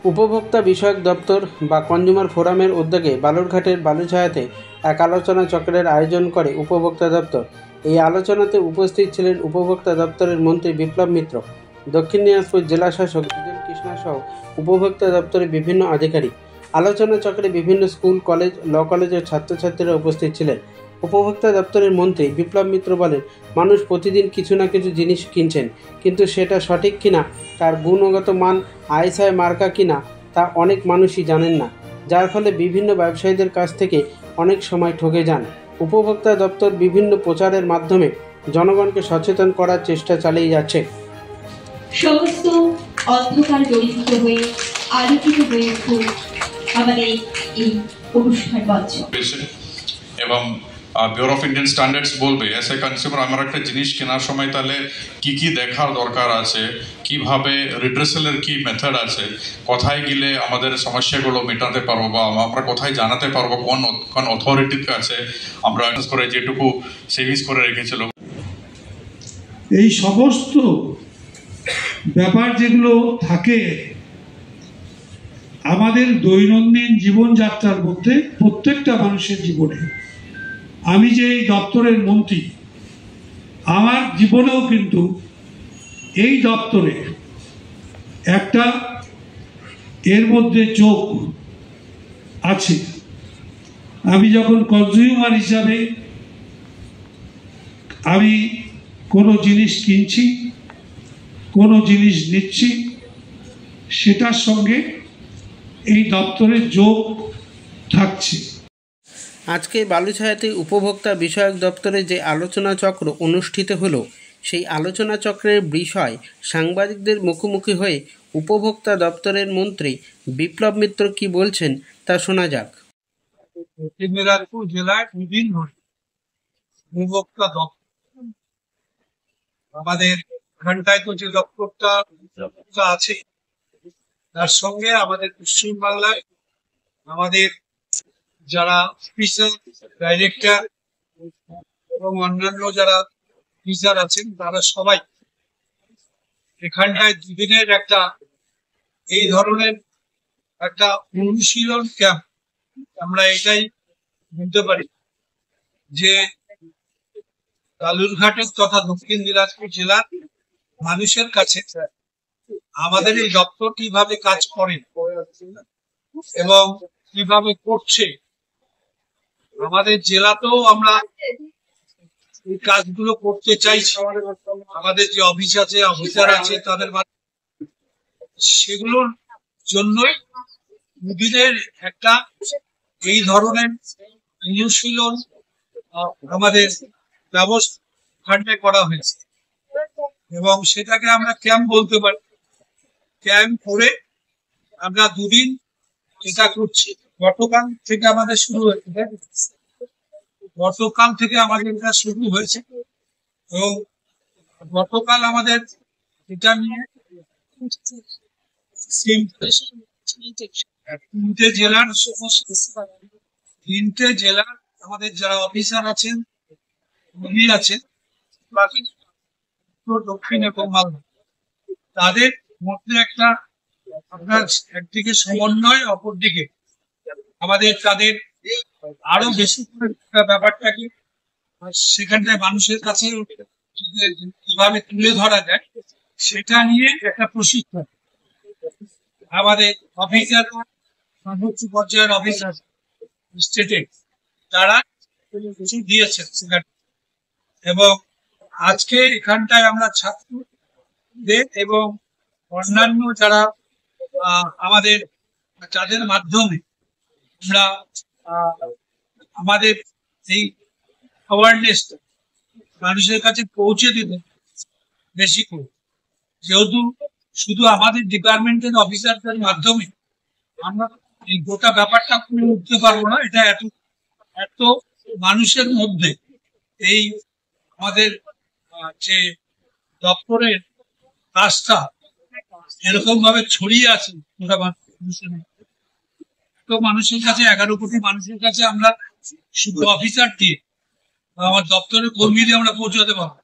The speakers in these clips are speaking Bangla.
উপভোক্তা বিষয়ক দপ্তর বা কনজিউমার ফোরামের উদ্যোগে বালুরঘাটের বালুছায়াতে এক আলোচনা চক্রের আয়োজন করে উপভোক্তা দপ্তর। এই আলোচনাতে উপস্থিত ছিলেন উপভোক্তা দপ্তরের মন্ত্রী বিপ্লব মিত্র, দক্ষিণ দিনাজপুর জেলা শাসক বিজন কৃষ্ণা সহ উপভোক্তা দপ্তরের বিভিন্ন আধিকারিক। আলোচনা চক্রে বিভিন্ন স্কুল, কলেজ, ল কলেজের ছাত্রছাত্রীরা উপস্থিত ছিলেন। উপভোক্তা দপ্তরের মন্ত্রী বিপ্লব মিত্র বলেন, মানুষ প্রতিদিন কিছু না কিছু জিনিস কিনছেন, কিন্তু সেটা সঠিক কিনা, তার গুণগত মান আইএসআই মার্কা কিনা তা অনেক মানুষই জানেন না, যার ফলে বিভিন্ন ব্যবসায়ীদের কাছ থেকে অনেক সময় ঠকে যান। উপভোক্তা দপ্তর বিভিন্ন প্রচারের মাধ্যমে জনগণকে সচেতন করার চেষ্টা চালিয়ে যাচ্ছে। সমস্ত অন্ধকার দরিদ্র হয়ে আলোকিত হয়ে উঠুক আমাদের এই অনুষ্ঠান মঞ্চ। এবং ব্যুরো অফ ইন্ডিয়ান স্ট্যান্ডার্ডস বলবে অ্যাজ এ কনজিউমার আমার একটা জিনিস কেনার সময় তাহলে কি কি দেখার দরকার আছে, কিভাবে রিড্রেসেলের কি মেথড আছে, কোথায় গেলে আমাদের সমস্যাগুলো মেটাতে পারবো বা আমরা কোথায় জানাতে পারবো কোন অথরিটির কাছে আমরা করে যেটুকু সেভিংস করে রেখেছিল। এই সমস্ত ব্যাপার যেগুলো থাকে আমাদের দৈনন্দিন জীবনযাত্রার মধ্যে প্রত্যেকটা মানুষের জীবনে, আমি যে এই দপ্তরের মন্ত্রী, আমার জীবনেও কিন্তু এই দপ্তরে একটা এর মধ্যে চোখ আছে। আমি যখন কনজিউমার হিসাবে আমি কোনো জিনিস কিনছি, কোনো জিনিস নিচ্ছি, সেটার সঙ্গে এই দপ্তরের যোগ থাকছে। আজকে বালুছায়াতে উপভোক্তা বিষয়ক দপ্তরে যে আলোচনা চক্র অনুষ্ঠিত হলো, সেই আলোচনা চক্রের বিষয় সাংবাদিকদের মুখোমুখি হয়ে উপভোক্তা দপ্তরের মন্ত্রী বিপ্লব মিত্র কি বলছেন তা শোনা যাক। দক্ষিণ দিনাজপুর জেলায় বিভিন্ন উপভোক্তা দপ্তর, আমাদের এখানটায় তো যে দপ্তরটা আছে তার সঙ্গে আমাদের পশ্চিমবাংলায় আমাদের যারা অফিসার, ডাইরেক্টর এবং অন্যান্য যারা অফিসার আছেন তারা সবাই এখানটায় দুদিনের একটা এই ধরনের একটা অনুশীলন ক্যাম্প, আমরা এটাই বলতে পারি যে বালুরঘাটের তথা দক্ষিণ দিনাজপুর জেলার মানুষের কাছে আমাদের এই দপ্তর কিভাবে কাজ করে এবং কিভাবে করছে, আমাদের জেলাতেও আমরা এই কাজগুলো করতে চাইছি। আমাদের যে অফিসার আছে তাদের সেগুলোর জন্যই দুদিনের একটা এই ধরনের অনুশীলন আমাদের ব্যবস্থা করা হয়েছে এবং সেটাকে আমরা ক্যাম্প বলতে পারি। ক্যাম্প করে আমরা দুদিন এটা করছি। গতকাল থেকে আমাদের শুরু হয়েছে এবং গতকাল আমাদের এটা নিয়ে তিনটে জেলার আমাদের যারা অফিসার আছেন উনি আছেন, বাকি দক্ষিণ এবং মালদা, তাদের মধ্যে একটা আপনার একদিকে সমন্বয়, অপরদিকে আমাদের তাদের আরো বেশি ব্যাপারটাকে সেখানটায় মানুষের কাছে কিভাবে তুলে ধরা যায় সেটা নিয়ে একটা প্রশিক্ষণ আমাদের অফিসার, সর্বোচ্চ পর্যায়ের অফিসার স্টেটে তারা দিয়েছেন সেখানে। এবং আজকে এখানটায় আমরা ছাত্রদের এবং অন্যান্য যারা আমাদের যাদের মাধ্যমে আমরা আমাদের এই অ্যাওয়ারনেস মানুষের কাছে পৌঁছে দিতে বেশি করে, যেহেতু শুধু আমাদের ডিপার্টমেন্টের অফিসারদের মাধ্যমে আমরা এই গোটা ব্যাপারটা করে উঠতে পারবো না। এটা এত মানুষের মধ্যে এই আমাদের যে দপ্তরের কাজটা এরকম ভাবে ছড়িয়ে আছে গোটা মানুষের কাছে, 11 কোটি মানুষের কাছে আমরা শুধু অফিসার দিয়ে আমার দপ্তরের কর্মীদের আমরা পৌঁছাতে পারবো।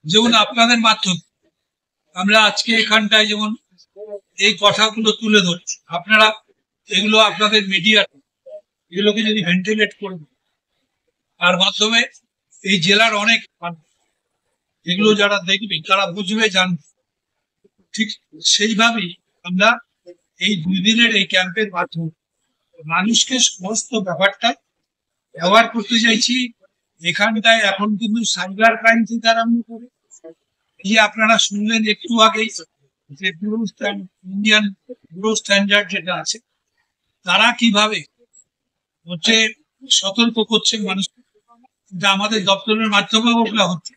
যেমন আপনাদের মাধ্যমে আমরা আজকে এখানটায় যেমন এই কথাগুলো তুলে ধরছি। আপনারা এগুলো আপনাদের মিডিয়া এগুলোকে যদি ভেন্টিলেট করবেন, তার মাধ্যমে এই জেলার অনেক মানুষ এগুলো যারা দেখবে তারা বুঝবে, জানবে। ঠিক সেইভাবেই আমরা এই 2 দিনের এই ক্যাম্পের মাধ্যমে মানুষকে সমস্ত ব্যাপারটা ব্যবহার করতে চাইছি। এখানটায় এখন কিন্তু সাইবার ক্রাইম থেকে আরম্ভ করে এই যে আপনারা শুনলেন একটু আগেই যে ইন্ডিয়ান ব্যুরো স্ট্যান্ডার্ড যেটা আছে, তারা কিভাবে হচ্ছে সতর্ক করছে মানুষ, যা আমাদের দপ্তরের মাধ্যমেও ওগুলো হচ্ছে।